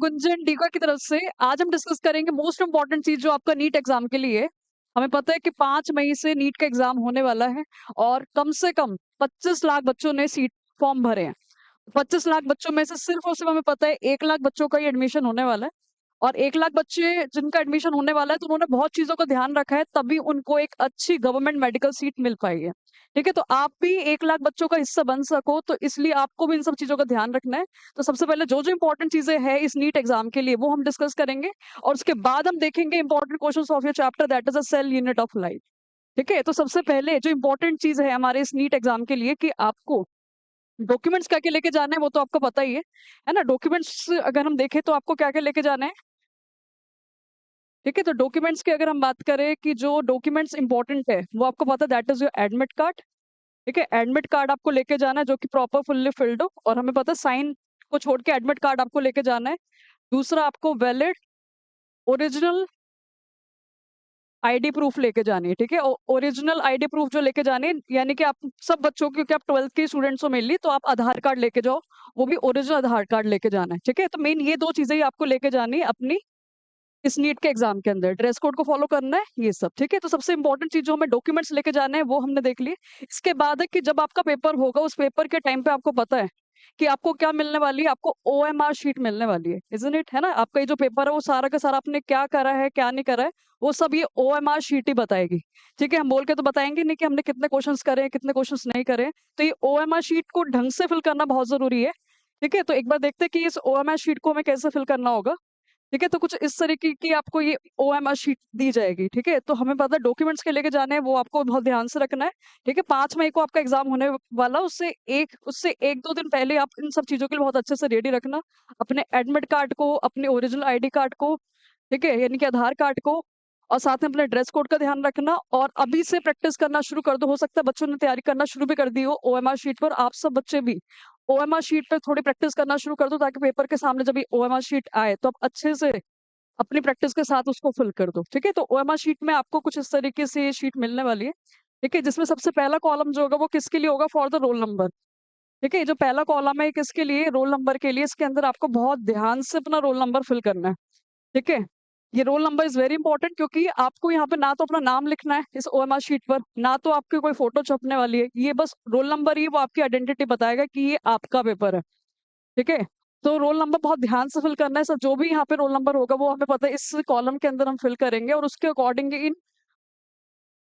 गुंजन डीका की तरफ से। आज हम डिस्कस करेंगे मोस्ट इम्पोर्टेंट चीज जो आपका नीट एग्जाम के लिए है। हमें पता है कि 5 मई से नीट का एग्जाम होने वाला है और कम से कम 25 लाख बच्चों ने सीट फॉर्म भरे हैं। 25 लाख बच्चों में से सिर्फ और सिर्फ हमें पता है 1 लाख बच्चों का ही एडमिशन होने वाला है। और 1 लाख बच्चे जिनका एडमिशन होने वाला है तो उन्होंने बहुत चीजों का ध्यान रखा है, तभी उनको एक अच्छी गवर्नमेंट मेडिकल सीट मिल पाई है। ठीक है, तो आप भी 1 लाख बच्चों का हिस्सा बन सको तो इसलिए आपको भी इन सब चीजों का ध्यान रखना है। तो सबसे पहले जो जो इंपॉर्टेंट चीजें हैं इस नीट एग्जाम के लिए वो हम डिस्कस करेंगे, और उसके बाद हम देखेंगे important questions of your chapter, that is a cell unit of life. ठीक है, तो सबसे पहले जो इंपॉर्टेंट चीज है हमारे इस नीट एग्जाम के लिए कि आपको डॉक्यूमेंट्स क्या क्या लेके जाना है वो तो आपको पता ही है ना। डॉक्यूमेंट्स अगर हम देखें तो आपको क्या क्या लेके जाना है। ठीक है, तो डॉक्यूमेंट्स की अगर हम बात करें कि जो डॉक्यूमेंट्स इंपॉर्टेंट है वो आपको पता है, that is your admit card. ठीक है, एडमिट कार्ड आपको लेके जाना है जो कि प्रॉपर फुल्ली फिल्ड हो, और हमें पता है साइन को छोड़ के एडमिट कार्ड आपको लेके जाना है। दूसरा, आपको वैलिड ओरिजिनल आईडी प्रूफ लेके जानी है। ठीक है, ओरिजिनल आईडी प्रूफ जो लेके जाने हैं, यानी कि आप सब बच्चों की, क्योंकि आप 12th के स्टूडेंट्स हो मेनली, तो आप आधार कार्ड लेके जाओ, वो भी ओरिजिनल आधार कार्ड लेके जाना है। ठीक है, तो मेन ये दो चीजें ही आपको लेके जानी है अपनी इस नीट के एग्जाम के अंदर। ड्रेस कोड को फॉलो करना है, ये सब। ठीक है, तो सबसे इंपॉर्टेंट चीज जो हमें डॉक्यूमेंट्स लेके जाने हैं वो हमने देख ली। इसके बाद है कि जब आपका पेपर होगा उस पेपर के टाइम पे आपको पता है कि आपको क्या मिलने वाली है, आपको ओएमआर शीट मिलने वाली है, इजंट इट, है ना। आपका ये जो पेपर है वो सारा का सारा आपने क्या करा है क्या नहीं करा है वो सब ये ओएमआर शीट ही बताएगी। ठीक है, हम बोल के तो बताएंगे नहीं कि हमने कितने क्वेश्चंस करे हैं कितने क्वेश्चंस नहीं करे हैं। तो ये ओएमआर शीट को ढंग से फिल करना बहुत जरूरी है। ठीक है, तो एक बार देखते हैं कि इस ओएमआर शीट को हमें कैसे फिल करना होगा। ठीक है, तो कुछ इस तरीके की आपको ये ओएमआर शीट दी जाएगी। ठीक है, तो हमें पता है डॉक्यूमेंट्स के लेके जाने हैं, वो आपको बहुत ध्यान से रखना है। ठीक है, 5 मई को आपका एग्जाम होने वाला, उससे एक दो दिन पहले आप इन सब चीजों के लिए बहुत अच्छे से रेडी रखना। अपने एडमिट कार्ड को, अपने ओरिजिनल आईडी कार्ड को, ठीक है, यानी कि आधार कार्ड को, और साथ में अपने ड्रेस कोड का ध्यान रखना। और अभी से प्रैक्टिस करना शुरू कर दो, हो सकता है बच्चों ने तैयारी करना शुरू भी कर दी हो ओएमआर शीट पर। आप सब बच्चे भी ओएमआर शीट पे थोड़ी प्रैक्टिस करना शुरू कर दो, ताकि पेपर के सामने जब ये ओएमआर शीट आए तो आप अच्छे से अपनी प्रैक्टिस के साथ उसको फिल कर दो। ठीक है, तो ओएमआर शीट में आपको कुछ इस तरीके से ये शीट मिलने वाली है। ठीक है, जिसमें सबसे पहला कॉलम जो होगा वो किसके लिए होगा, फॉर द रोल नंबर। ठीक है, ये जो पहला कॉलम है किसके लिए, रोल नंबर के लिए। इसके अंदर आपको बहुत ध्यान से अपना रोल नंबर फिल करना है। ठीक है, ये roll number is very important, क्योंकि आपको यहाँ पे ना तो अपना नाम लिखना है इस ओएमआर शीट पर, ना तो आपकी कोई फोटो छपने वाली है। ये बस रोल नंबर ही वो आपकी आइडेंटिटी बताएगा कि ये आपका पेपर है। ठीक है, तो रोल नंबर बहुत ध्यान से फिल करना है सर। जो भी यहाँ पे रोल नंबर होगा वो हमें पता है इस कॉलम के अंदर हम फिल करेंगे, और उसके अकॉर्डिंग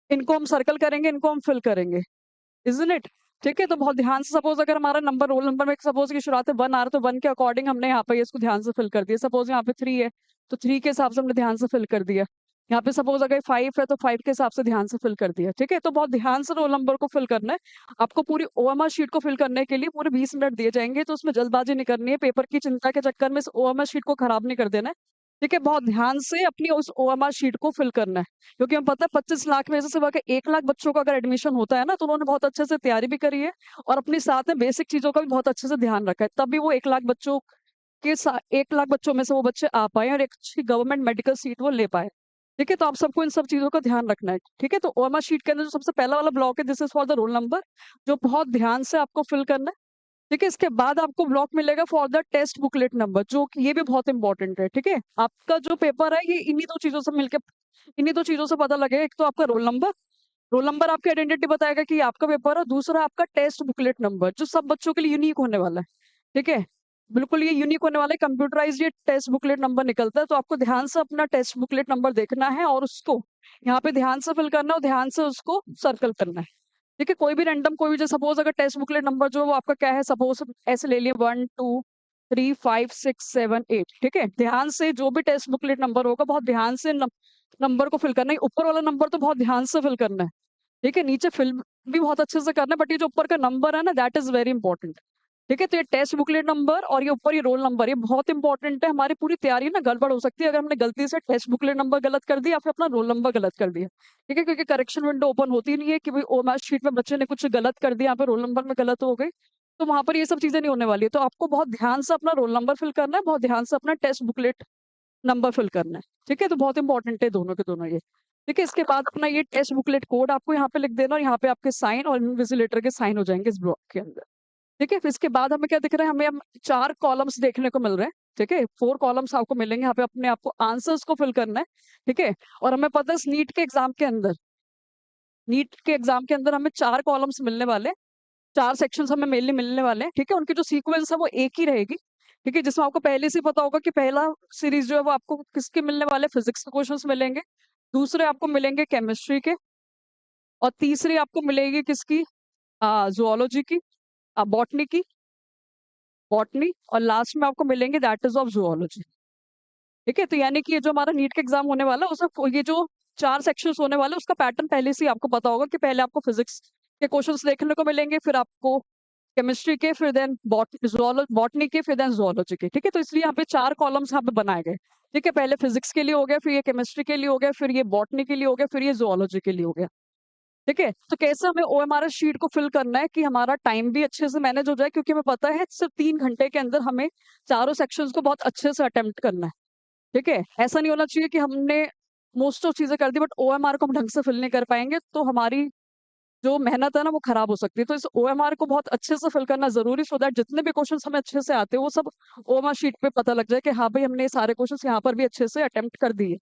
इनको हम सर्कल करेंगे, इनको हम फिल करेंगे, इजंट इट। ठीक है, तो बहुत ध्यान से, सपोज अगर हमारा नंबर रोल नंबर में सपोज की शुरुआत है 1 आ रहा है, तो 1 के अकॉर्डिंग हमने यहाँ पे इसको ध्यान से फिल कर दिया। सपोज यहाँ पे 3 है तो 3 के हिसाब से हमने ध्यान से फिल कर दिया। यहाँ पे सपोज अगर 5 है तो 5 के हिसाब से ध्यान से फिल कर दिया। ठीक है, तो बहुत ध्यान से रोल नंबर को फिल करना है। आपको पूरी ओएमआर शीट को फिल करने के लिए पूरे 20 मिनट दिए जाएंगे, तो उसमें जल्दबाजी नहीं करनी है, पेपर की चिंता के चक्कर में इस ओएमआर शीट को खराब नहीं कर देना है। ठीक है, बहुत ध्यान से अपनी उस ओएमआर शीट को फिल करना है, क्योंकि हम पता है 25 लाख में से सिर्फ अगर 1 लाख बच्चों का अगर एडमिशन होता है ना, तो उन्होंने बहुत अच्छे से तैयारी भी करी है और अपने साथ में बेसिक चीजों का भी बहुत अच्छे से ध्यान रखा है, तभी वो 1 लाख बच्चों 1 लाख बच्चों में से वो बच्चे आ पाए और एक अच्छी गवर्नमेंट मेडिकल सीट वो ले पाए। ठीक है, तो आप सबको इन सब चीजों का ध्यान रखना है। ठीक है, तो ओएमआर शीट के अंदर जो सबसे पहला वाला ब्लॉक है, this is for the roll number, जो बहुत ध्यान से आपको फिल करना है। ठीक है, इसके बाद आपको ब्लॉक मिलेगा for the test booklet number, जो कि ये भी बहुत इंपॉर्टेंट है। ठीक है, आपका जो पेपर है ये इन्हीं दो चीजों से मिलकर, इन्हीं दो चीजों से पता लगेगा। एक तो आपका रोल नंबर, रोल नंबर आपकी आइडेंटिटी बताएगा कि ये आपका पेपर है। दूसरा आपका टेस्ट बुकलेट नंबर, जो सब बच्चों के लिए यूनिक होने वाला है। ठीक है, बिल्कुल ये यूनिक होने वाला है, कंप्यूटराइज ये टेस्ट बुकलेट नंबर निकलता है, तो आपको ध्यान से अपना टेस्ट बुकलेट नंबर देखना है और उसको यहाँ पे ध्यान से फिल करना है और ध्यान से उसको सर्कल करना है। ठीक है, कोई भी रैंडम, कोई भी, जो सपोज अगर टेस्ट बुकलेट नंबर जो है वो आपका क्या है, सपोज ऐसे ले लिए 1 2 3 5 6 7 8। ठीक है, ध्यान से जो भी टेस्ट बुकलेट नंबर होगा बहुत ध्यान से नंबर को फिल करना है। ऊपर वाला नंबर तो बहुत ध्यान से फिल करना है। ठीक है, नीचे फिल भी बहुत अच्छे से करना है, बट ये जो ऊपर का नंबर है ना, दैट इज वेरी इंपॉर्टेंट। ठीक है, तो ये टेस्ट बुकलेट नंबर और ये ऊपर ये रोल नंबर, ये बहुत इंपॉर्टेंट है। हमारी पूरी तैयारी ना गड़बड़ हो सकती है अगर हमने गलती से टेस्ट बुकलेट नंबर गलत कर दिया या फिर अपना रोल नंबर गलत कर दिया। ठीक है, क्योंकि करेक्शन विंडो ओपन होती नहीं है कि भाई ओएमआर शीट में बच्चे ने कुछ गलत कर दिया, यहाँ पे रोल नंबर में गलत हो गई, तो वहां पर ये सब चीजें नहीं होने वाली है। तो आपको बहुत ध्यान से अपना रोल नंबर फिल करना है, बहुत ध्यान से अपना टेस्ट बुकलेट नंबर फिल करना है। ठीक है, तो बहुत इंपॉर्टेंट है दोनों के दोनों ये। ठीक है, इसके बाद अपना ये टेस्ट बुकलेट कोड आपको यहाँ पे लिख देना, और यहाँ पे आपके साइन और इन्विजिलेटर के साइन हो जाएंगे इस ब्लॉक के अंदर। ठीक है, फिर इसके बाद हमें क्या दिख रहा है, हमें 4 कॉलम्स देखने को मिल रहे हैं। ठीक है, 4 कॉलम्स आपको मिलेंगे, यहाँ पे अपने आपको आंसर्स को फिल करना है। ठीक है, और हमें पता है नीट के एग्जाम के अंदर हमें 4 कॉलम्स मिलने वाले हैं, 4 सेक्शंस हमें मेनली मिलने वाले हैं। ठीक है, उनकी जो सीक्वेंस है वो एक ही रहेगी। ठीक है, जिसमें आपको पहले से ही पता होगा कि पहला सीरीज जो है वो आपको किसके मिलने वाले, फिजिक्स के क्वेश्चंस मिलेंगे, दूसरे आपको मिलेंगे केमिस्ट्री के, और तीसरी आपको मिलेगी किसकी, जूलॉजी की, बॉटनी की, बॉटनी, और लास्ट में आपको मिलेंगे दैट इज ऑफ जूलॉजी। ठीक है, तो यानी कि ये जो हमारा नीट का एग्जाम होने वाला है उसमें ये जो 4 सेक्शंस होने वाले हैं उसका पैटर्न पहले से ही आपको पता होगा कि पहले आपको फिजिक्स के क्वेश्चंस देखने को मिलेंगे, फिर आपको केमिस्ट्री के, फिर देन बॉटनी के, फिर देन जूलॉजी के। ठीक है, तो इसलिए यहाँ पे 4 कॉलम्स यहाँ पे बनाए गए। ठीक है, पहले फिजिक्स के लिए हो गया, फिर ये केमिस्ट्री के लिए हो गया, फिर ये बॉटनी के लिए हो गया, फिर ये जूलॉजी के लिए हो गया। ठीक है, तो कैसे हमें ओएमआर शीट को फिल करना है कि हमारा टाइम भी अच्छे से मैनेज हो जाए, क्योंकि हमें पता है सिर्फ 3 घंटे के अंदर हमें चारों सेक्शंस को बहुत अच्छे से अटेम्प्ट करना है। ठीक है, ऐसा नहीं होना चाहिए कि हमने मोस्ट ऑफ चीजें कर दी बट ओएमआर को हम ढंग से फिल नहीं कर पाएंगे, तो हमारी जो मेहनत है ना वो खराब हो सकती है। तो इस ओएमआर को बहुत अच्छे से फिल करना जरूरी, सो दैट जितने भी क्वेश्चंस हमें अच्छे से आते हैं वो सब ओएमआर शीट पे पता लग जाए कि हाँ भाई हमने ये सारे क्वेश्चंस यहाँ पर भी अच्छे से अटेम्प्ट कर दिए।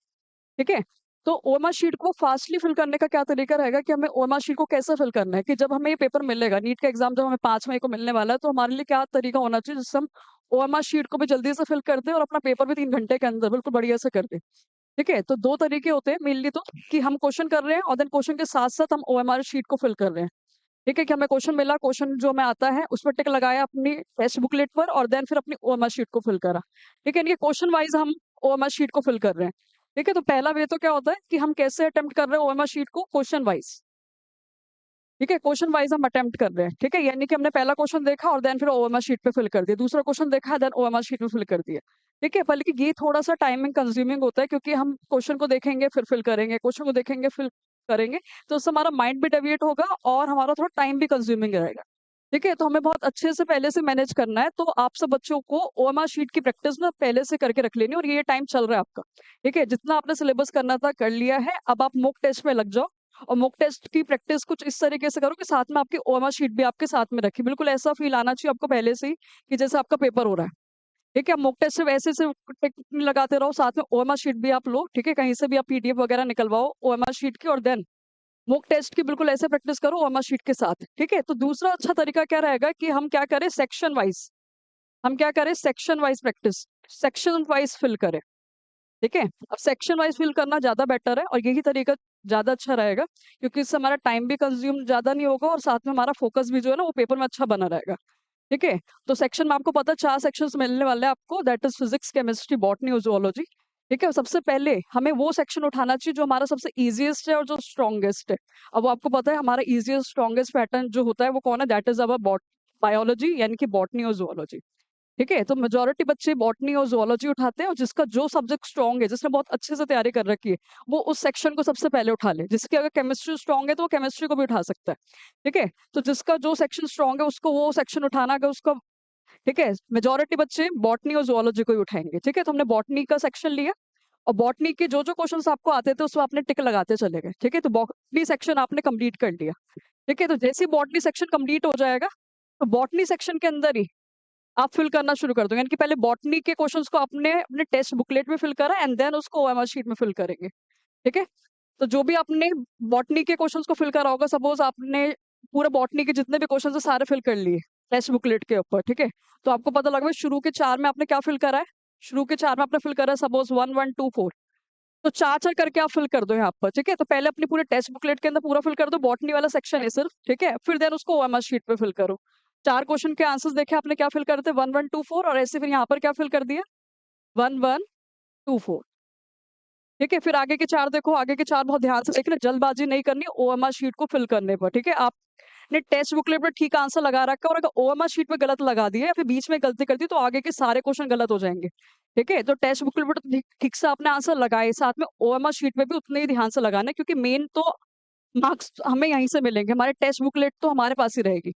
ठीक है, तो ओएमआर शीट को फास्टली फिल करने का क्या तरीका रहेगा कि हमें ओएमआर शीट को कैसे फिल करना है, कि जब हमें ये पेपर मिलेगा, नीट का एग्जाम जब हमें 5 मई को मिलने वाला है, तो हमारे लिए क्या तरीका होना चाहिए जिससे हम ओएमआर शीट को भी जल्दी से फिल कर दें और अपना पेपर भी 3 घंटे के अंदर बिल्कुल बढ़िया से कर दें। ठीक है, तो 2 तरीके होते हैं मेनली, तो कि हम क्वेश्चन कर रहे हैं और देन क्वेश्चन के साथ साथ हम ओएमआर शीट को फिल कर रहे हैं। ठीक है, कि हमें क्वेश्चन मिला, क्वेश्चन जो हमें आता है उस पर टिक लगाया अपनी टेस्ट बुकलेट पर, और देन फिर अपनी ओएमआर शीट को फिल करा। ठीक है, यानी कि क्वेश्चन वाइज हम ओएमआर शीट को फिल कर रहे हैं। ठीक है, तो पहला वे तो क्या होता है कि हम कैसे अटेम्प्ट कर रहे हैं ओएमआर शीट को, क्वेश्चन वाइज। ठीक है, क्वेश्चन वाइज हम अटेम्प्ट कर रहे हैं। ठीक है, यानी कि हमने पहला क्वेश्चन देखा और देन फिर ओएमआर शीट पे फिल कर दिया, दूसरा क्वेश्चन देखा देन ओएमआर शीट पे फिल कर दिया। ठीक है, बल्कि ये थोड़ा सा टाइमिंग कंज्यूमिंग होता है, क्योंकि हम क्वेश्चन को देखेंगे फिर फिल करेंगे, क्वेश्चन को देखेंगे फिर करेंगे, तो उससे हमारा माइंड भी डेविएट होगा और हमारा थोड़ा टाइम भी कंज्यूमिंग रहेगा। ठीक है, तो हमें बहुत अच्छे से पहले से मैनेज करना है, तो आप सब बच्चों को ओएमआर शीट की प्रैक्टिस ना पहले से करके रख लेनी है, और ये टाइम चल रहा है आपका। ठीक है, जितना आपने सिलेबस करना था कर लिया है, अब आप मॉक टेस्ट में लग जाओ, और मॉक टेस्ट की प्रैक्टिस कुछ इस तरीके से करो कि साथ में आपकी ओएमआर शीट भी आपके साथ में रखी, बिल्कुल ऐसा फील आना चाहिए आपको पहले से ही कि जैसे आपका पेपर हो रहा है। ठीक है, मॉक टेस्ट से वैसे से टिक लगाते रहो, साथ में ओएमआर शीट भी आप लो। ठीक है, कहीं से भी आप पीडीएफ वगैरह निकलवाओ ओएमआर शीट की, और देन मॉक टेस्ट की बिल्कुल ऐसे प्रैक्टिस करो ओएमआर शीट के साथ। ठीक है, तो दूसरा अच्छा तरीका क्या रहेगा कि हम क्या करें, section wise practice, section wise fill करें। ठीक है, अब सेक्शन वाइज फिल करना ज्यादा बेटर है, और यही तरीका ज्यादा अच्छा रहेगा, क्योंकि इससे हमारा टाइम भी कंज्यूम ज्यादा नहीं होगा और साथ में हमारा फोकस भी जो है ना वो पेपर में अच्छा बना रहेगा। ठीक है, तो सेक्शन में आपको पता है 4 सेक्शंस मिलने वाले हैं आपको, that is physics, chemistry, botany और जूलॉजी। ठीक है, सबसे पहले हमें वो सेक्शन उठाना चाहिए जो हमारा सबसे इजीएस्ट है और जो स्ट्रॉन्गेस्ट है। अब वो आपको पता है हमारा इजीएस्ट स्ट्रॉन्गेस्ट पैटर्न जो होता है वो कौन है, दैट इज अवर बायोलॉजी, यानी कि बॉटनी और जूलॉजी। ठीक है, तो मेजोरिटी बच्चे बॉटनी और जूलॉजी उठाते हैं, और जिसका जो सब्जेक्ट स्ट्रॉन्ग है, जिसने बहुत अच्छे से तैयारी कर रखी है, वो उस सेक्शन को सबसे पहले उठा ले। जिसकी अगर केमिस्ट्री स्ट्रॉन्ग है तो वो केमिस्ट्री को भी उठा सकता है। ठीक है, तो जिसका जो सेक्शन स्ट्रॉन्ग है उसको वो सेक्शन उठाना, अगर उसका ठीक है, मेजोरिटी बच्चे बॉटनी और जूलॉजी को ही उठाएंगे। ठीक है, तो हमने बॉटनी का सेक्शन लिया, और बॉटनी के जो जो क्वेश्चंस आपको आते थे उसमें आपने टिक लगाते चले गए। ठीक है, तो बॉटनी सेक्शन आपने कंप्लीट कर लिया। ठीक है, तो जैसे ही बॉटनी सेक्शन कंप्लीट हो जाएगा, तो बॉटनी सेक्शन के अंदर ही आप फिल करना शुरू कर दो, यानी कि पहले बॉटनी के क्वेश्चंस को आपने अपने टेस्ट बुकलेट में फिल करा एंड देन उसको ओएमआर शीट में फिल करेंगे। ठीक है, तो जो भी आपने बॉटनी के क्वेश्चंस को फिल करा होगा, सपोज आपने पूरे बॉटनी के जितने भी क्वेश्चन है सारे फिल कर लिए टेस्ट बुकलेट के ऊपर। ठीक है, तो आपको पता लगा शुरू के 4 में आपने क्या फिल करा है, शुरू के 4 में आपने फिल करा है सपोज 1 1 2 4, तो 4 4 करके आप फिल कर दो यहाँ पर। ठीक है, तो पहले अपनी पूरे टेस्ट बुकलेट के अंदर पूरा फिल कर दो, बॉटनी वाला सेक्शन है सिर्फ। ठीक है, फिर देन उसको ओएमआर शीट पे फिल करो। 4 क्वेश्चन के आंसर्स देखे आपने क्या फिल करते 1 1 2 4, और ऐसे फिर यहाँ पर क्या फिल कर दिया 1 1 2 4। ठीक है, फिर आगे के 4 देखो, आगे के 4 बहुत ध्यान से देखना, जल्दबाजी नहीं करनी ओएमआर शीट को फिल करने पर। ठीक है, आपने टेस्ट बुकलेट पर ठीक आंसर लगा रखा है, और अगर ओएमआर शीट पे गलत लगा दिया या फिर बीच में गलती कर दी तो आगे के सारे क्वेश्चन गलत हो जाएंगे। ठीक है, तो टेस्ट बुकलेट पर तो ठीक ठीक से आपने आंसर लगाए, साथ में ओएमआर शीट में भी उतने ही ध्यान से लगाना है, क्योंकि मेन तो मार्क्स हमें यहीं से मिलेंगे, हमारे टेस्ट बुकलेट तो हमारे पास ही रहेगी।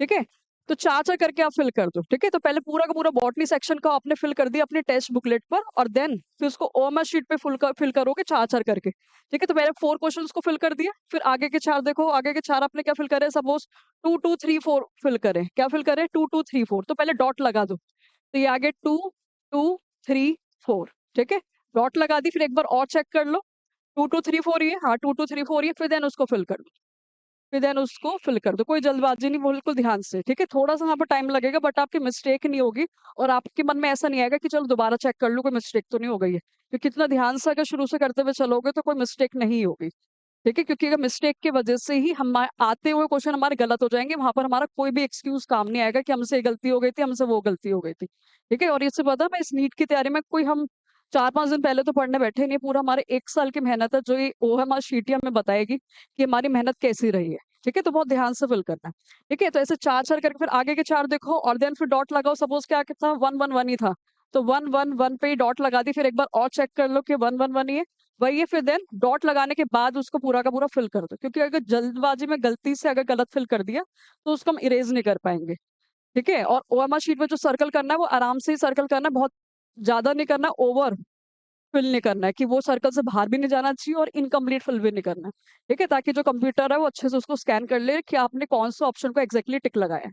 ठीक है, तो चार करके आप फिल कर दो, ठीक है। तो पहले पूरा का पूरा बॉटनी सेक्शन का आपने फिल कर दिया अपनी टेस्ट बुकलेट पर, और देन फिर उसको ओएमआर शीट पे फिल करोगे चार करके, ठीक है। तो पहले 4 क्वेश्चंस को फिल कर दिया, फिर आगे के 4 देखो, आगे के 4 आपने क्या फिल करे, सपोज 2 2 3 4 फिल करें, क्या फिल करें, 2 2 3 4, तो पहले डॉट लगा दो। तो ये आगे 2 2 3 4, ठीक है, डॉट लगा दी। फिर एक बार और चेक कर लो, 2 2 3 4 ये, हाँ 2 2 3 4 ये, फिर देन उसको फिल कर दो, फिर देन उसको फिल कर दो। कोई जल्दबाजी नहीं, बिल्कुल ध्यान से, ठीक है। थोड़ा सा वहाँ पर टाइम लगेगा, बट आपकी मिस्टेक नहीं होगी, और आपके मन में ऐसा नहीं आएगा कि चलो दोबारा चेक कर लूँ, कोई मिस्टेक तो नहीं हो गई है, क्योंकि इतना ध्यान से अगर शुरू से करते हुए चलोगे तो कोई मिस्टेक नहीं होगी, ठीक है। क्योंकि अगर मिस्टेक की वजह से ही हम आते हुए क्वेश्चन हमारे गलत हो जाएंगे, वहां पर हमारा कोई भी एक्सक्यूज काम नहीं आएगा कि हमसे ये गलती हो गई थी, हमसे वो गलती हो गई थी, ठीक है। और इससे पता मैं इस नीट की तैयारी में कोई हम 4 5 दिन पहले तो पढ़ने बैठे नहीं, पूरा हमारे 1 साल की मेहनत है, जो ये ओएमआर शीट ही हमें बताएगी कि हमारी मेहनत कैसी रही है, ठीक है। तो बहुत ध्यान से फिल करना है, ठीक है। तो ऐसे चार करके फिर आगे के 4 देखो, और देन फिर डॉट लगाओ। सपोज क्या था, 1 1 1 ही था, तो 1 1 1 पे ही डॉट लगा दी। फिर एक बार और चेक कर लो कि 1 1 1 ही है, वही है। फिर देन डॉट लगाने के बाद उसको पूरा का पूरा फिल कर दो, क्योंकि अगर जल्दबाजी में गलती से अगर गलत फिल कर दिया तो उसको हम इरेज नहीं कर पाएंगे, ठीक है। और ओएमआर शीट में जो सर्कल करना है वो आराम से ही सर्कल करना है, बहुत ज्यादा नहीं करना, ओवर फिल नहीं करना है कि वो सर्कल से बाहर भी नहीं जाना चाहिए और इनकम्प्लीट फिल भी नहीं करना है, ठीक है, ताकि जो कंप्यूटर है वो अच्छे से उसको स्कैन कर ले कि आपने कौन सा ऑप्शन को एक्जेक्टली टिक लगाया है।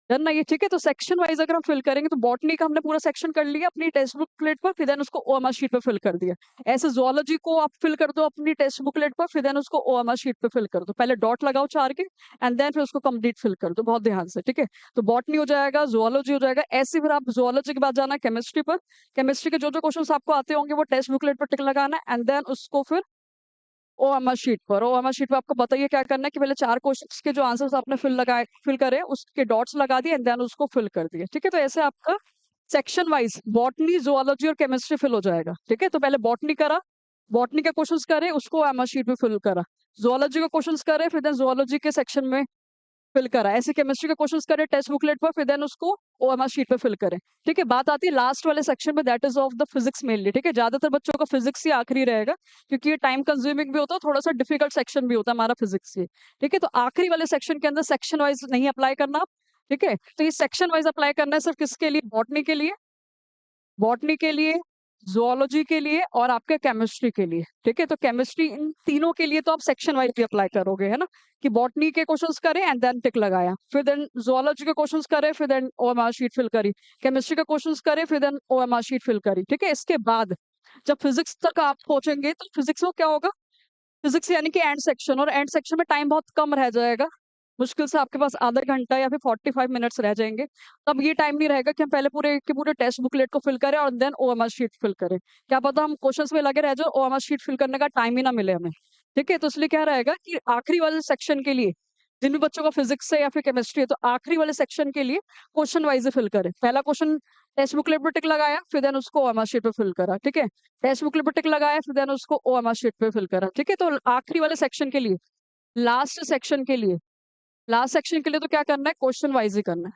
डन ना ये, ठीक है। तो सेक्शन वाइज अगर हम फिल करेंगे, तो बॉटनी का हमने पूरा सेक्शन कर लिया अपनी टेक्स्ट बुकलेट पर, फिर देन उसको ओएमआर शीट पे फिल कर दिया। ऐसे जूलॉजी को आप फिल कर दो अपनी टेक्स्ट बुकलेट पर, फिर देन उसको ओएमआर शीट पे फिल कर दो। पहले डॉट लगाओ 4 के, एंड देन फिर उसको कंप्लीट फिल कर दो, बहुत ध्यान से, ठीक है। तो बॉटनी हो जाएगा, जूलॉजी हो जाएगा, ऐसे फिर आप जूलॉजी के बाद जाना केमिस्ट्री पर। केमिस्ट्री के जो क्वेश्चन आपको आते होंगे वो टेक्स्ट बुकलेट पर टिक लगाना है, एंड देन उसको फिर ओएमआर शीट पर, ओएमआर शीट पे आपको बताइए क्या करना है कि पहले 4 क्वेश्चंस के जो आंसर्स आपने फिल करे उसके डॉट्स लगा दिए, एंड देन उसको फिल कर दिए, ठीक है। तो ऐसे आपका सेक्शन वाइज बॉटनी, जूलॉजी और केमिस्ट्री फिल हो जाएगा, ठीक है। तो पहले बॉटनी करा, बॉटनी के क्वेश्चंस करे, उसको ओएमआर शीट पे फिल करा। जूलॉजी के क्वेश्चंस करे, फिर देन जूलॉजी के सेक्शन में फिल करा। ऐसे केमिस्ट्री के क्वेश्चंस करें टेक्स्ट बुकलेट पर, फिर देन उसको ओएमआर शीट पे फिल करें, ठीक है। बात आती है लास्ट वाले सेक्शन में, that is of the physics mainly, ठीक है। ज्यादातर बच्चों का फिजिक्स ही आखिरी रहेगा, क्योंकि ये टाइम कंज्यूमिंग भी होता है, थोड़ा सा डिफिकल्ट सेक्शन भी होता है हमारा फिजिक्स ये, ठीक है। तो आखिरी वाले सेक्शन के अंदर सेक्शन वाइज नहीं अप्लाई करना आप, ठीक है। तो ये सेक्शन वाइज अप्लाई करना है सिर्फ किसके लिए, बॉटनी के लिए, बॉटनी के लिए, जूलॉजी के लिए और आपके केमिस्ट्री के लिए, ठीक है। तो केमिस्ट्री इन तीनों के लिए तो आप सेक्शन वाइज भी अप्लाई करोगे, है ना, कि बॉटनी के क्वेश्चंस करें एंड देन टिक लगाया, फिर देन जूलॉजी के क्वेश्चंस करें, फिर देन ओएमआर शीट फिल करी, केमिस्ट्री के क्वेश्चंस करें, फिर देन ओएमआर शीट फिल करी, ठीक है। इसके बाद जब फिजिक्स तक आप पहुंचेंगे तो फिजिक्स में क्या होगा, फिजिक्स यानी कि एंड सेक्शन, और एंड सेक्शन में टाइम बहुत कम रह जाएगा, मुश्किल से आपके पास आधा घंटा या फिर 45 मिनट्स रह जाएंगे। तब ये टाइम नहीं रहेगा कि हम पहले पूरे के पूरे टेस्ट बुकलेट को फिल करें और देन ओएमआर शीट फिल करें, क्या पता हम क्वेश्चंस में लगे रह जाए, ओएमआर शीट फिल करने का टाइम ही ना मिले हमें, ठीक है। तो इसलिए क्या रहेगा कि आखिरी वाले सेक्शन के लिए, जिन भी बच्चों का फिजिक्स है या फिर केमिस्ट्री है, तो आखिरी वाले सेक्शन के लिए क्वेश्चन वाइज फिल करें। पहला क्वेश्चन टेक्स्ट बुकलेट पर टिक लगाया, फिर देन उसको ओएमआर शीट पे फिल करा, ठीक है। टेक्स्ट बुकलेट पर टिक लगाया, फिर देन उसको ओएमआर शीट पे फिल करा, ठीक है। तो आखिरी वाले सेक्शन के लिए, लास्ट सेक्शन के लिए, लास्ट सेक्शन के लिए तो क्या करना है, क्वेश्चन वाइज ही करना है,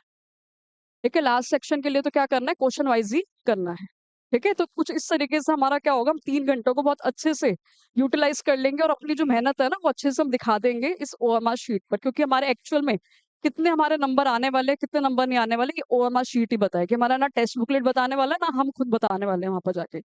ठीक है। लास्ट सेक्शन के लिए तो क्या करना है, क्वेश्चन वाइज ही करना है, ठीक है। तो कुछ इस तरीके से हमारा क्या होगा, हम 3 घंटों को बहुत अच्छे से यूटिलाइज कर लेंगे, और अपनी जो मेहनत है ना वो अच्छे से हम दिखा देंगे इस ओएमआर शीट पर, क्योंकि हमारे एक्चुअल में कितने हमारे नंबर आने वाले हैं, कितने नंबर नहीं आने वाले, ये ओएमआर शीट ही बताएगी। हमारा ना टेक्स्ट बुकलेट बताने वाला है, ना हम खुद बताने वाले हैं वहां पर जाके,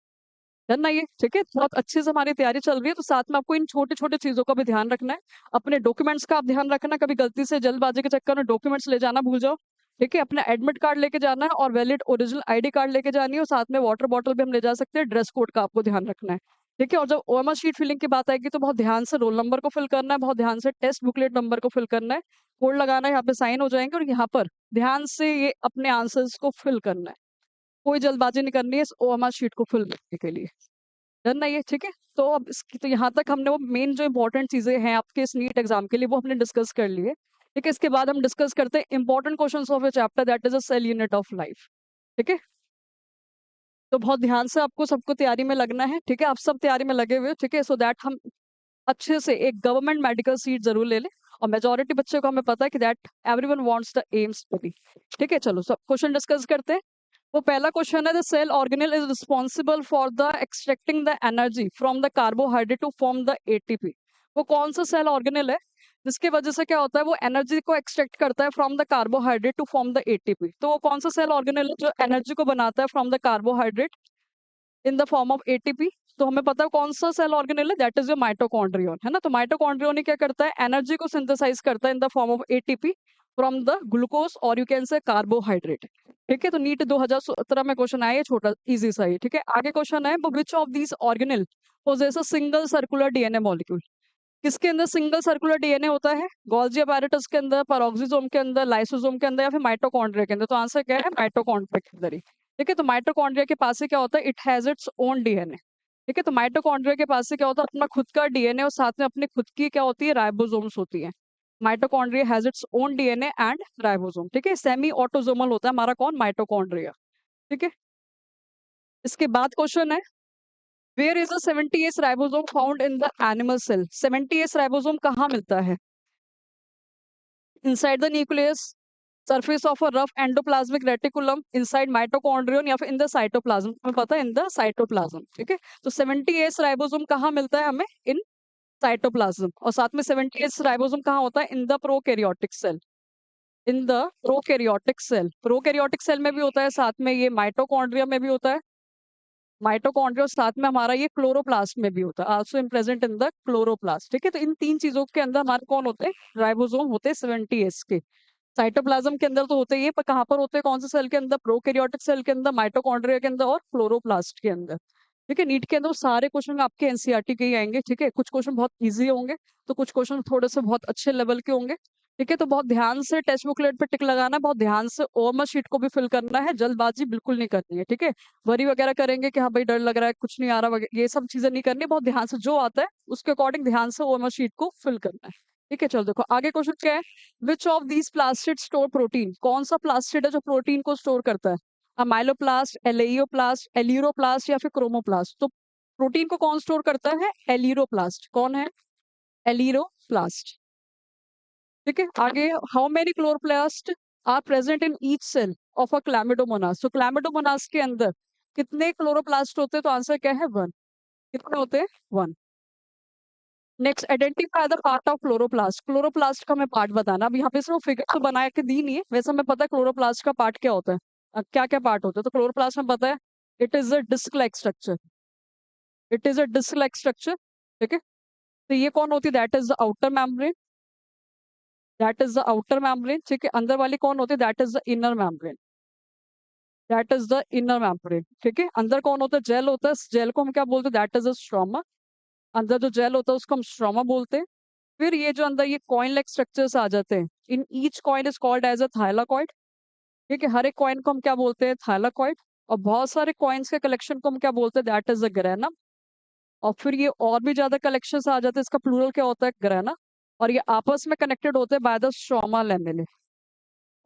है ना ये, ठीक है। बहुत अच्छे से हमारी तैयारी चल रही है, तो साथ में आपको इन छोटे छोटे चीजों का भी ध्यान रखना है। अपने डॉक्यूमेंट्स का आप ध्यान रखना, कभी गलती से जल्दबाजी के चक्कर में डॉक्यूमेंट्स ले जाना भूल जाओ, ठीक है। अपना एडमिट कार्ड लेके जाना है, और वैलिड ओरिजिनल आईडी कार्ड लेके जानी है, और साथ में वाटर बॉटल भी हम ले जा सकते हैं। ड्रेस कोड का आपको ध्यान रखना है, ठीक है। और जब ओएमआर शीट फिलिंग की बात आएगी तो बहुत ध्यान से रोल नंबर को फिल करना है, बहुत ध्यान से टेस्ट बुकलेट नंबर को फिल करना है, कोड लगाना है, यहाँ पे साइन हो जाएंगे, और यहाँ पर ध्यान से ये अपने आंसर्स को फिल करना है। कोई जल्दबाजी नहीं करनी है इस ओएमआर शीट को फिल करने के लिए, डन ना ये, ठीक है। तो अब इसकी तो यहाँ तक हमने वो मेन जो इंपॉर्टेंट चीजें हैं आपके इस नीट एग्जाम के लिए वो हमने डिस्कस कर लिए, ठीक है। इसके बाद हम डिस्कस करते हैं important questions of a chapter, that is a cell unit of life, ठीक है। तो बहुत ध्यान से आपको सबको तैयारी में लगना है, ठीक है। आप सब तैयारी में लगे हुए हो, ठीक है, सो दैट हम अच्छे से एक गवर्नमेंट मेडिकल सीट जरूर ले लें। और मेजोरिटी बच्चों को हमें पता है कि that everyone wants the AIIMS study, ठीक है। चलो सब क्वेश्चन डिस्कस करते हैं। वो पहला क्वेश्चन है, the cell organelle is responsible for the extracting the energy from the carbohydrate to form the ATP. वो कौन सा सेल ऑर्गेनेल है जिसकी वजह से क्या होता है, वो एनर्जी को एक्सट्रैक्ट करता है from the carbohydrate to form the ATP. तो वो कौन सा सेल ऑर्गेनेल है जो एनर्जी को बनाता है from the carbohydrate in the form of ATP? तो हमें पता है कौन सा सेल ऑर्गेनेल है, दैट इज योर माइटोकॉन्ड्रियन, है ना। तो माइटोकॉन्ड्रियन ही क्या करता है, एनर्जी को सिंथेसाइज करता है in the form of ATP from the glucose और यू कैन से कार्बोहाइड्रेट। ठीक है, तो नीट 2017 में क्वेश्चन आया, छोटा इजी सा ही। ठीक है, आगे क्वेश्चन है, which of these organelle posses a single circular DNA molecule? किसके अंदर सिंगल सर्कुलर डीएनए होता है? गोल्जी अपैरेटस के अंदर, पेरोक्सिसोम के अंदर, लाइसोसोम के अंदर, या फिर माइटोकॉन्ड्रिया के अंदर? तो आंसर क्या है, माइटोकॉन्ड्रिया के अंदर ही। ठीक है, तो माइटोकॉन्ड्रिया के पास से क्या होता है, it has its own DNA. ठीक है, तो माइटोकॉन्ड्रिया के पास से क्या होता है, अपना खुद का डीएनए और साथ में अपनी खुद की क्या होती है, राइबोसोम्स होती है। Mitochondria has its own DNA and ribosome. ठीक है, सेमी ऑटोसोमल होता है हमारा कौन, माइटोकॉन्ड्रिया। ठीक है, इसके बाद क्वेश्चन है, where is the 70S ribosome found in the animal cell? 70S ribosome कहाँ मिलता है? inside the nucleus, surface of a rough endoplasmic reticulum, inside mitochondrion, या फिर in the cytoplasm? हमें पता है in the cytoplasm। ठीक है, तो 70S राइबोसोम कहाँ मिलता है हमें, in साइटोप्लाज्म। और साथ में 70S राइबोसोम कहाँ होता है, in the prokaryotic cell. In the prokaryotic cell, prokaryotic cell में भी होता है, साथ में ये माइटोकॉन्ड्रिया में भी होता है, माइटोकॉन्ड्रिया, साथ में हमारा ये क्लोरोप्लास्ट में भी होता है, also in present in the chloroplast. ठीक है, तो इन तीन चीजों के अंदर हमारे कौन होते हैं, राइबोसोम होते हैं 70S के। साइटोप्लाज्म के अंदर तो होते ही है, पर कहाँ पर होते हैं, कौन से सेल के अंदर, प्रोकैरियोटिक सेल के अंदर, माइटोकॉन्ड्रिया के अंदर और क्लोरोप्लास्ट के अंदर। ठीक है, नीट के अंदर सारे क्वेश्चन आपके एनसीईआरटी के ही आएंगे। ठीक है, कुछ क्वेश्चन बहुत इजी होंगे, तो कुछ क्वेश्चन थोड़े से बहुत अच्छे लेवल के होंगे। ठीक है, तो बहुत ध्यान से टेक्स्ट बुकलेट पे टिक लगाना है, बहुत ध्यान से ओएमआर शीट को भी फिल करना है, जल्दबाजी बिल्कुल नहीं करनी है। ठीक है, वरी वगैरह करेंगे कि हाँ भाई डर लग रहा है, कुछ नहीं आ रहा, ये सब चीजें नहीं करनी, बहुत ध्यान से जो आता है उसके अकॉर्डिंग ध्यान से ओएमआर शीट को फिल करना है। ठीक है, चलो देखो आगे क्वेश्चन क्या है, which of these plastid store protein? कौन सा प्लास्टिड है जो प्रोटीन को स्टोर करता है? अमाइलोप्लास्ट, एलेइयोप्लास्ट, एल्यूरोप्लास्ट, या फिर क्रोमोप्लास्ट? तो प्रोटीन को कौन स्टोर करता है, एल्यूरोप्लास्ट। कौन है, एल्यूरोप्लास्ट। ठीक है, आगे, how many chloroplast are present in each cell of a chlamydomonas? तो क्लैमिडोमोनास के अंदर कितने क्लोरोप्लास्ट होते हैं? तो आंसर क्या है, 1। कितने होते हैं, 1। Next, identify the part of chloroplast. Chloroplast का हमें पार्ट बताना। अब यहाँ पे सिर्फ फिगर तो बना के दी नहीं है, वैसे हमें पता है क्लोरोप्लास्ट का पार्ट क्या होता है, क्या क्या पार्ट होता है। तो क्लोरोप्लास्ट में पता है, it is a disc like structure, it is a disc like structure. ठीक है, तो ये कौन होती है, that is the outer membrane, that is the outer membrane. ठीक है, अंदर वाली कौन होती है, that is the inner membrane, that is the inner membrane. ठीक है, अंदर कौन होता है, जेल होता है, जेल को हम क्या बोलते हैं, दैट इज अ स्ट्रोमा। अंदर जो जेल होता है उसको हम स्ट्रोमा बोलते हैं। फिर ये जो अंदर ये कॉइन लाइक स्ट्रक्चर्स आ जाते हैं, in each coin is called as a thylakoid. ठीक है, हर एक कॉइन को हम क्या बोलते हैं, थाइलाकॉइड। और बहुत सारे कॉइन्स के कलेक्शन को हम क्या बोलते हैं, दैट इज अ ग्रेनम। और फिर ये और भी ज्यादा कलेक्शंस आ जाते हैं, इसका प्लूरल क्या होता है, ग्रेना। और ये आपस में कनेक्टेड होते हैं by the stroma lamellae,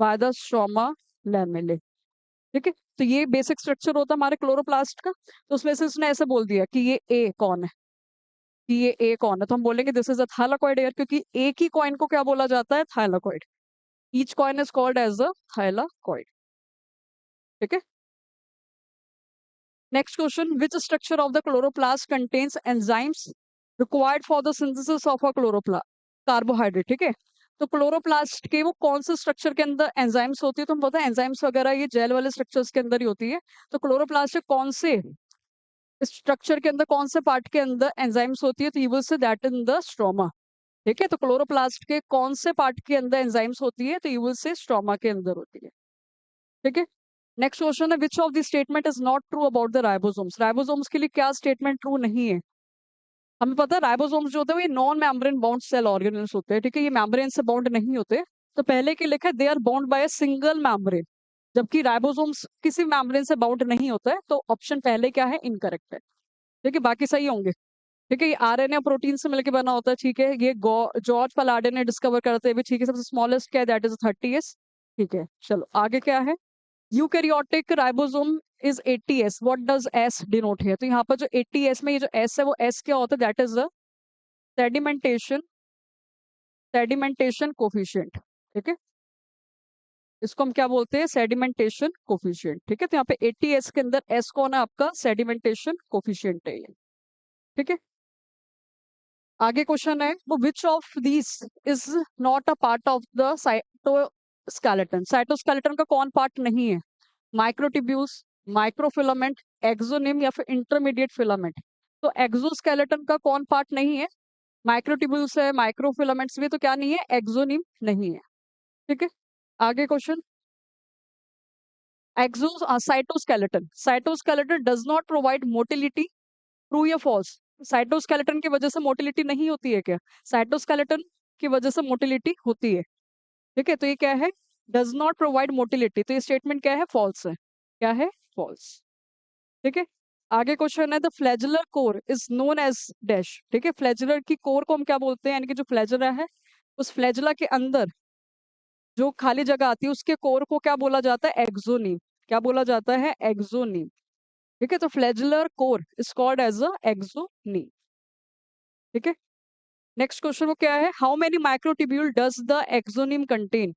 by the stroma lamellae. ठीक है, तो ये बेसिक स्ट्रक्चर होता है हमारे क्लोरोप्लास्ट का। तो उसमें से उसने ऐसे बोल दिया कि ये ए कौन है, कि ये ए कौन है, तो हम बोलेंगे this is a thylakoid air, क्योंकि एक ही कॉइन को क्या बोला जाता है, thylakoid. Each coin is called as a thylakoid. ठीक है, next question, which structure of the chloroplast contains enzymes required for the synthesis of a chloroplast carbohydrate? ठीक है, तो क्लोरोप्लास्ट के वो कौन से स्ट्रक्चर के अंदर एंजाइम्स होती है? तो हम पता है एंजाइम्स वगैरह ये जेल वाले स्ट्रक्चर्स के अंदर ही होती है। तो क्लोरोप्लास्ट के कौन से स्ट्रक्चर के अंदर, कौन से पार्ट के अंदर एंजाइम्स होती है? तो you will say that in the stroma. ठीक है, तो क्लोरोप्लास्ट के कौन से पार्ट के अंदर एंजाइम्स होती है? तो यू विल से स्ट्रोमा के अंदर होती है। ठीक है, नेक्स्ट क्वेश्चन है, which of the statement is not true about the ribosomes? Ribosomes के लिए क्या स्टेटमेंट ट्रू नहीं है? हमें पता है राइबोसोम्स जो होते हैं वो ये non membrane bound cell organelles होते हैं। ठीक है, ये मेम्ब्रेन से बाउंड नहीं होते। तो पहले के लिखा है they are bound by a single membrane, जबकि राइबोसोम्स किसी मेम्ब्रेन से बाउंड नहीं होता है। तो ऑप्शन पहले क्या है, इनकरेक्ट है। ठीक है, बाकी सही होंगे। ठीक है, ये आरएनए प्रोटीन से मिलकर बना होता है। ठीक है, ये जॉर्ज पलाडे ने डिस्कवर करते हुए। ठीक है, सबसे स्मॉलेस्ट क्या है, दैट इज 30S। ठीक है, चलो आगे क्या है, eukaryotic ribosome is 80S, what does S denote है? तो यहाँ पर जो 80S में ये जो एस है, वो एस क्या होता है, that is the sedimentation, sedimentation coefficient. ठीक है, इसको हम क्या बोलते हैं, सेडिमेंटेशन कोफिशिएंट। ठीक है, तो यहाँ पे 80S के अंदर एस कौन है, आपका सेडिमेंटेशन कोफिशिएंट है ये। ठीक है, आगे क्वेश्चन है वो which of this is not a part of the cytoskeleton. Cytoskeleton का कौन पार्ट नहीं है? माइक्रोट्यूब्यूल्स, माइक्रोफिलामेंट, एक्सोनिम या फिर इंटरमीडिएट फिलामेंट। तो एक्सोस्केलेटन का कौन पार्ट नहीं है? माइक्रोट्यूब्यूल्स है, माइक्रोफिलामेंट्स भी, तो क्या नहीं है? एक्सोनिम नहीं है। ठीक है, आगे question. Exo cytoskeleton, cytoskeleton does not provide motility, true या फॉल्स? साइटोस्केलेटन की वजह से मोटिलिटी नहीं होती है क्या? साइटोस्केलेटन की वजह से मोटिलिटी होती है। ठीक है, तो ये क्या है? डज नॉट प्रोवाइड मोटिलिटी, तो ये स्टेटमेंट क्या है? फॉल्स है। क्या है? फॉल्स। ठीक है, आगे क्वेश्चन है the flagellar core is known as dash. ठीक है, फ्लैजुलर की कोर को हम क्या बोलते हैं? यानी कि जो फ्लैजुला है, उस फ्लैजुला के अंदर जो खाली जगह आती है उसके कोर को क्या बोला जाता है? एक्सोनीम। क्या बोला जाता है? एक्सोनीम। ठीक है, तो flagellar core is called as a axoneme. ठीक है, नेक्स्ट क्वेश्चन वो क्या है? How many microtubule does the axoneme contain?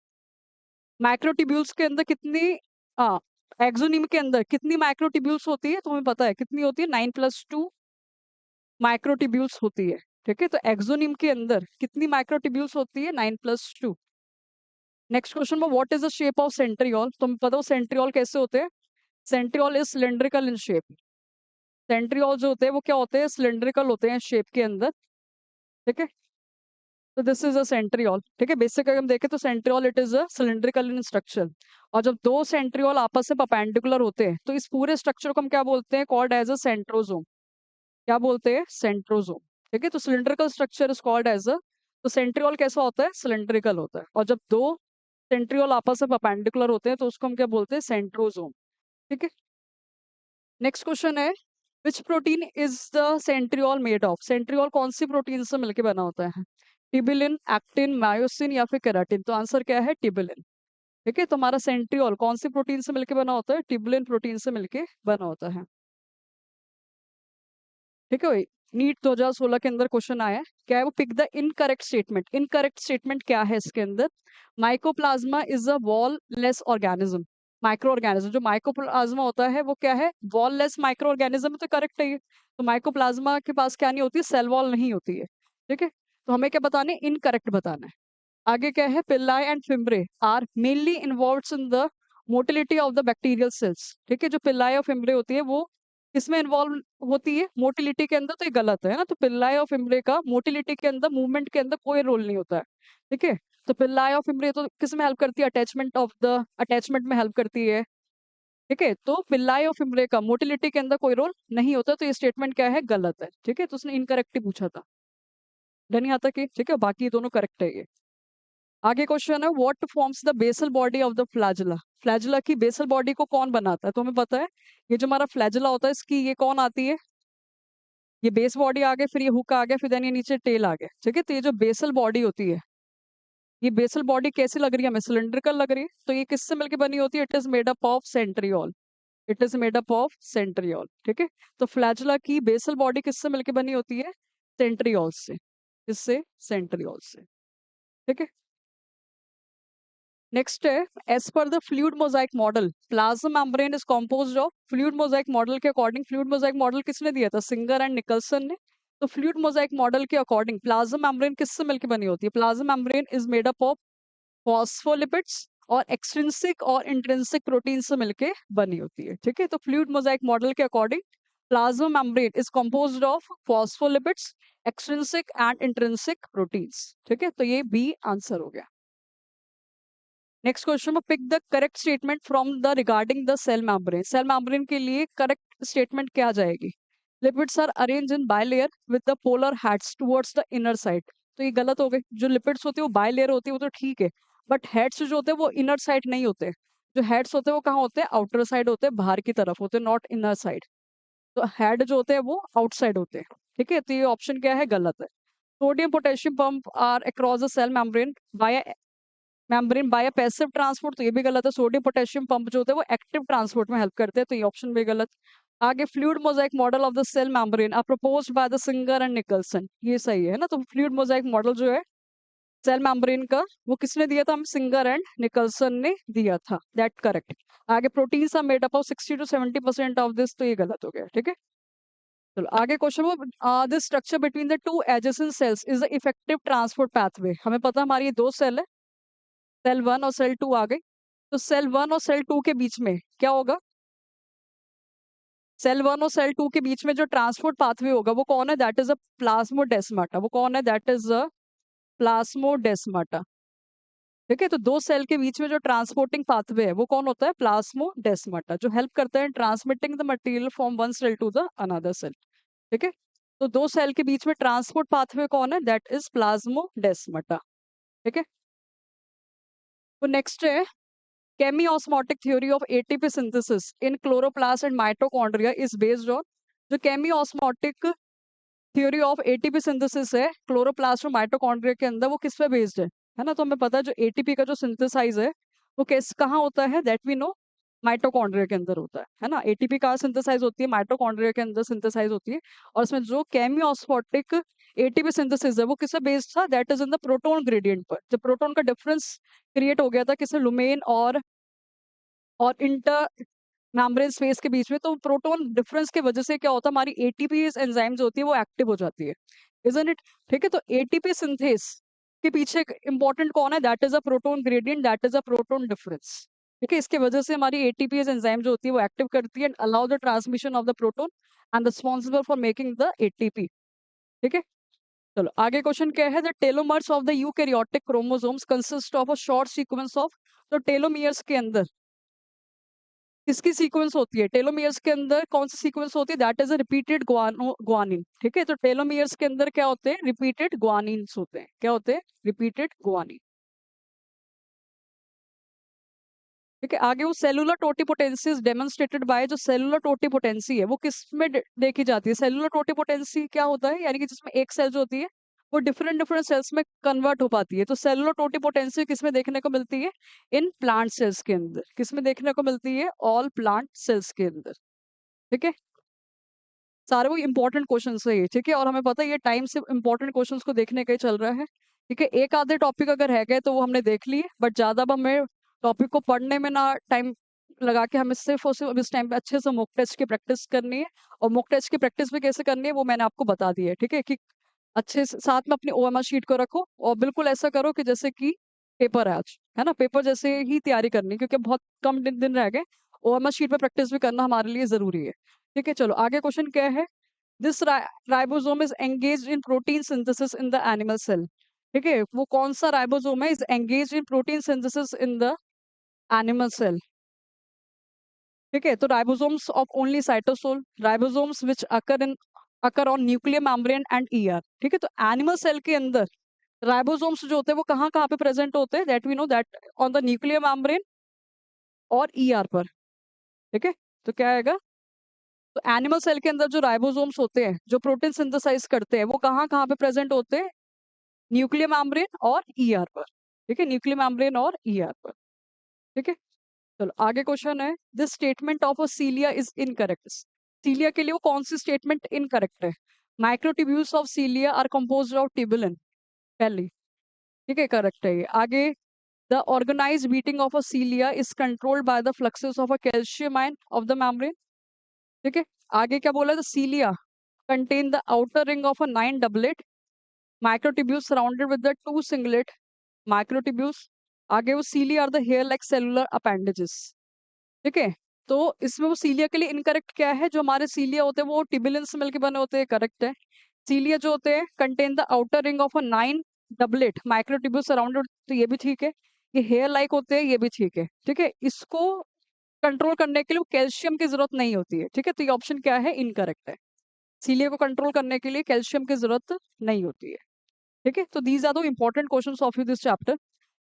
Microtubules के अंदर कितनी, हाँ, एक्सोनीम के अंदर कितनी माइक्रोट्यूब्यूल्स होती है? तुम्हें पता है कितनी होती है? 9+2 माइक्रोट्यूब्यूल्स होती है। ठीक है, तो एक्सोनीम के अंदर कितनी माइक्रोट्यूब्यूल्स होती है? 9+2। नेक्स्ट क्वेश्चन में what is the shape of centriole? तुम्हें पता हो सेंट्रियोल कैसे होते हैं? Centriole is cylindrical in shape. Centriole जो होते हैं वो क्या होते हैं? सिलेंड्रिकल होते हैं शेप के अंदर। ठीक है, तो दिस इज अ सेंट्रियोल। ठीक है, बेसिक अगर हम देखें तो centriole it is a cylindrical in structure. और जब दो सेंट्रियोल आपस में परपेंडिकुलर होते हैं तो इस पूरे स्ट्रक्चर को हम क्या बोलते हैं? Called as a centrosome. क्या बोलते हैं? सेंट्रोजोम। ठीक है, तो cylindrical structure is called as a, तो सेंट्रियोल कैसा होता है? सिलेंड्रिकल होता है। और जब दो सेंट्रियोल आपस में परपेंडिकुलर होते हैं तो उसको हम क्या बोलते हैं? सेंट्रोजोम। ठीक है, नेक्स्ट क्वेश्चन है विच protein is the centriole made of? Centriole कौन सी प्रोटीन से मिलकर बना होता है? टिबिलिन, एक्टिन, मायोसिन या फिर केराटिन? तो आंसर क्या है? टिबिलिन। ठीक है, तो हमारा सेंट्रियोल कौन सी प्रोटीन से मिलकर बना होता है? टिबिलिन प्रोटीन से मिलकर बना होता है। ठीक है भाई, नीट 2016 के अंदर क्वेश्चन आया है, क्या है वो? Pick the incorrect statement. Incorrect statement क्या है इसके अंदर? Mycoplasma is a wall less organism. Micro organism, जो माइकोप्लाज्मा होता है वो क्या है? वॉल लेस माइक्रो ऑर्गेनिज्म है, तो करेक्ट है ये। तो माइकोप्लाज्मा के पास क्या नहीं होती? सेल वॉल नहीं होती है। ठीक है, तो हमें क्या बताना है? इनकरेक्ट बताना है। आगे क्या है? Pili and fimbriae are mainly involved in the motility of the bacterial cells. ठीक है, जो पिल्लाई और फिम्ब्रे होती है वो किसमें इन्वॉल्व होती है? मोटिलिटी के अंदर। तो ये गलत है ना, तो पिल्लाई और फिम्ब्रे का मोटिलिटी के अंदर, मूवमेंट के अंदर कोई रोल नहीं होता है। ठीक है, तो पिल्लाई और फिम्ब्रे तो किस में हेल्प करती है? अटैचमेंट ऑफ द, अटैचमेंट में हेल्प करती है। ठीक है, तो पिल्लाई और फिम्ब्रे का मोटिलिटी के अंदर कोई रोल नहीं होता, तो ये स्टेटमेंट क्या है? गलत है। ठीक है, तो उसने इनकरेक्ट ही पूछा था। डन यहाँ तक? ठीक है, बाकी ये दोनों करेक्ट है ये। आगे क्वेश्चन है what forms the basal body of the flagella? Flagella की बेसल बॉडी को कौन बनाता है? तो हमें पता है ये जो हमारा फ्लैजुला होता है इसकी ये कौन आती है? ये बेस बॉडी आ गया, फिर ये हुक आ गया, फिर देन ये नीचे टेल आ गया। ठीक है, तो ये जो बेसल बॉडी होती है, ये बेसल बॉडी कैसी लग रही है हमें? सिलेंड्रिकल लग रही है। तो ये किससे मिलकर बनी होती है? It is made up of centriole. It is made up of centriole. ठीक है, तो फ्लैजुला की बेसल बॉडी किससे मिलकर बनी होती है? सेंट्रियोल से। किससे? सेंट्रियोल से। ठीक है, नेक्स्ट है as per the fluid mosaic model plasma membrane is composed of. Fluid mosaic model के अकॉर्डिंग, फ्लूइड मोजाइक मॉडल किसने दिया था? सिंगर एंड निकलसन ने। तो फ्लूइड मोजाइक मॉडल के अकॉर्डिंग प्लाज्मा मेम्ब्रेन किससे मिलकर बनी होती है? Plasma membrane is made up of phospholipids और एक्सट्रिंसिक और इंट्रिंसिक प्रोटीन से मिलकर बनी होती है। ठीक है, तो फ्लूइड मोजाइक मॉडल के according plasma membrane is composed of phospholipids, extrinsic and intrinsic proteins. ठीक है, तो ये बी आंसर हो गया। नेक्स्ट क्वेश्चन में pick the correct statement from the regarding the cell membrane. Cell membrane के लिए करेक्ट स्टेटमेंट क्या जाएगी? Lipids are arrange in bilayer with the polar heads towards the inner side. तो ये गलत हो गई। जो लिपिड्स होती है वो बायलेयर होती है, वो तो ठीक है, बट हेड्स जो होते हैं वो इनर साइड नहीं होते। जो हेड्स होते हैं वो कहाँ होते हैं? आउटर साइड होते हैं, बाहर की तरफ होते हैं, नॉट इनर साइड। तो हेड जो होते हैं वो आउटसाइड होते हैं। ठीक है, तो ये ऑप्शन क्या है? गलत है। Sodium potassium pump are across the cell membrane by membrane by passive transport. तो ये भी गलत है। सोडियम पोटेशियम पंप जो होते हैं वो एक्टिव ट्रांसपोर्ट में हेल्प करते हैं, तो ये ऑप्शन भी गलत। आगे fluid mosaic model of the cell membrane are proposed by the Singer and Nicolson. ये सही है ना, तो फ्लूइड मोजाइक मॉडल जो है सेल मेम्ब्रेन का वो किसने दिया था? हम सिंगर एंड निकलसन ने दिया था। That correct. आगे proteins are made up of 60 to 70% of this. तो ये गलत हो गया। ठीक है, चलो आगे क्वेश्चन वो this structure between the two adjacent sales is the effective transport pathway. हमें पता है हमारी ये दो सेल है, सेल 1 और सेल 2 आ गई। तो सेल 1 और सेल 2 के बीच में क्या होगा? सेल 1 और सेल 2 के बीच में जो ट्रांसपोर्ट पाथवे होगा वो कौन है? That is a plasmodesmata. वो कौन है? That is a plasmodesmata. ठीक है, तो दो सेल के बीच में जो ट्रांसपोर्टिंग पाथवे है वो कौन होता है? प्लाज्मोडेस्माटा, जो हेल्प करता है transmitting the material from one cell to the another cell. ठीक है, तो दो सेल के बीच में ट्रांसपोर्ट पाथवे कौन है? That is plasmodesmata. ठीक है, तो नेक्स्ट है chemiosmotic theory of ATP synthesis in chloroplast and mitochondria is based on. जो chemiosmotic theory of ATP synthesis है क्लोरोप्लास्ट और माइटोकॉन्ड्रिया के अंदर, वो किस पे बेस्ड है ना? तो हमें पता है जो एटीपी का जो सिंथेसाइज है वो किस कहाँ होता है? दैट वी नो, माइटोकॉन्ड्रिया के अंदर होता है ना? एटीपी कहाँ सिंथेसाइज होती है? माइटोकॉन्ड्रिया के अंदर सिंथेसाइज होती है। और इसमें जो केमी-ऑस्मोटिक एटीपी सिंथेसिस है वो किससे बेस्ड था? That is in the proton gradient पर। जब प्रोटॉन का डिफरेंस क्रिएट हो गया था किससे? लुमेन और इंटर मेम्ब्रेन स्पेस के बीच में, तो प्रोटॉन डिफरेंस की वजह से क्या होता है? हमारी एटीपीज एंजाइम्स होती है वो एक्टिव हो जाती है, इजंट इट? ठीक है, तो एटीपी सिंथेस के पीछे इंपॉर्टेंट कौन है? That is a proton gradient, that is a proton difference. ठीक है, इसके वजह से हमारी एटीपीज एंजाइम जो होती है वो एक्टिव करती है and allow the transmission of the proton and responsible for making the ATP. ठीक है, चलो आगे क्वेश्चन क्या है? The telomeres of the eukaryotic chromosomes consist of a short sequence of. तो टेलोमियर्स के अंदर किसकी सीक्वेंस होती है? टेलोमियर्स के अंदर कौन सी सीक्वेंस होती है? That is a repeated guanine. ठीक है, तो टेलोमियर्स के अंदर क्या होते हैं? रिपीटेड ग्वानिन्स होते हैं। क्या होते हैं? Repeated guanine. ठीक है, आगे वो cellular totipotency is demonstrated by. जो सेलुलर टोटिपोटेंसी है वो किस में देखी जाती है? सेलुलर टोटिपोटेंसी क्या होता है? यानी कि जिसमें एक सेल जो होती है वो डिफरेंट डिफरेंट सेल्स में कन्वर्ट हो पाती है। तो सेलुलर टोटिपोटेंसी किस में देखने को मिलती है? इन प्लांट सेल्स के अंदर। किस में देखने को मिलती है? ऑल प्लांट सेल्स के अंदर। ठीक है, सारे वो इंपॉर्टेंट क्वेश्चन है ये। ठीक है, और हमें पता है ये टाइम से इंपॉर्टेंट क्वेश्चंस को देखने का ही चल रहा है। ठीक है, एक आधे टॉपिक अगर रह गए तो वो हमने देख लिए, बट ज्यादा अब हमें टॉपिक को पढ़ने में ना टाइम लगा के हमें सिर्फ और सिर्फ इस टाइम पे अच्छे से मॉक टेस्ट की प्रैक्टिस करनी है। और मॉक टेस्ट की प्रैक्टिस भी कैसे करनी है वो मैंने आपको बता दिया है। ठीक है, कि अच्छे से साथ में अपनी ओएमआर शीट को रखो और बिल्कुल ऐसा करो कि जैसे कि पेपर है आज, है ना? पेपर जैसे ही तैयारी करनी है, क्योंकि बहुत कम दिन रह गए। ओएमआर शीट पे प्रैक्टिस भी करना हमारे लिए जरूरी है। ठीक है, चलो आगे क्वेश्चन क्या है? This ribosome is engage in protein synthesis in the animal cell. ठीक है, वो कौन सा राइबोसोम है? Is engage in protein synthesis in the animal cell. ठीक है, तो ribosomes of only cytosol, ribosomes which occur on nuclear membrane and ER. ठीक है, तो एनिमल सेल के अंदर राइबोसोम्स जो होते हैं वो कहाँ कहाँ पे प्रेजेंट होते हैं? That we know, that on the nuclear membrane और ईआर पर। ठीक है, तो क्या आएगा? तो एनिमल सेल के अंदर जो राइबोसोम्स होते हैं जो प्रोटीन सिंथेसाइज करते हैं वो कहाँ कहाँ पे प्रेजेंट होते हैं? न्यूक्लियर मेम्ब्रेन और ईआर पर। ठीक है, न्यूक्लियर मेम्ब्रेन और ईआर पर। ठीक है, चलो आगे क्वेश्चन है this statement of a cilia is incorrect. Cilia के लिए वो कौन सी स्टेटमेंट इनकरेक्ट है? Microtubules of cilia are composed of tubulin, पहली। ठीक है, करेक्ट है ये। आगे the organise beating of a cilia is controlled by the fluxes of a calcium ion of the membrane. ठीक है, आगे क्या बोला? The cilia contain the outer ring of a 9 doublet, microtubules surrounded with the 2 singlet microtubules। आगे वो cilia are the hair like cellular appendages. ठीक है, तो इसमें वो सीलिया के लिए इनकरेक्ट क्या है? जो हमारे सीलिया होते हैं वो ट्यूबुलिन से मिलकर बने होते हैं, करेक्ट है। सीलिया जो होते हैं contain the outer ring of a 9 doublet microtubule surrounded, तो ये भी ठीक है। ये हेयर लाइक होते हैं, ये भी ठीक है। ठीक है, इसको कंट्रोल करने के लिए कैल्शियम की जरूरत नहीं होती है। ठीक है, तो ये ऑप्शन क्या है? इनकरेक्ट है। सीलिया को कंट्रोल करने के लिए कैल्शियम की जरूरत नहीं होती है। ठीक है, तो दीज आर दो important questions of you this chapter.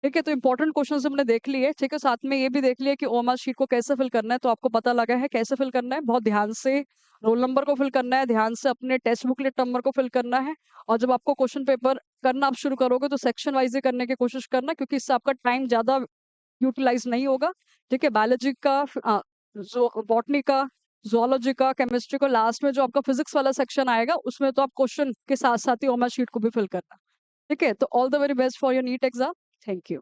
ठीक है, तो इंपॉर्टेंट क्वेश्चंस हमने देख लिए। ठीक है, साथ में ये भी देख लिया कि ओएमआर शीट को कैसे फिल करना है, तो आपको पता लगा है कैसे फिल करना है। बहुत ध्यान से रोल नंबर को फिल करना है, ध्यान से अपने टेक्स्ट बुकलेट नंबर को फिल करना है। और जब आपको क्वेश्चन पेपर करना आप शुरू करोगे तो सेक्शन वाइज ही करने की कोशिश करना, क्योंकि इससे आपका टाइम ज्यादा यूटिलाइज नहीं होगा। ठीक है, बायोलॉजी का जो बॉटनी का, जोलॉजी का, केमिस्ट्री का, लास्ट में जो आपका फिजिक्स वाला सेक्शन आएगा उसमें तो आप क्वेश्चन के साथ साथ ही ओएमआर शीट को भी फिल करना। ठीक है, तो all the very best for your NEET exam. Thank you.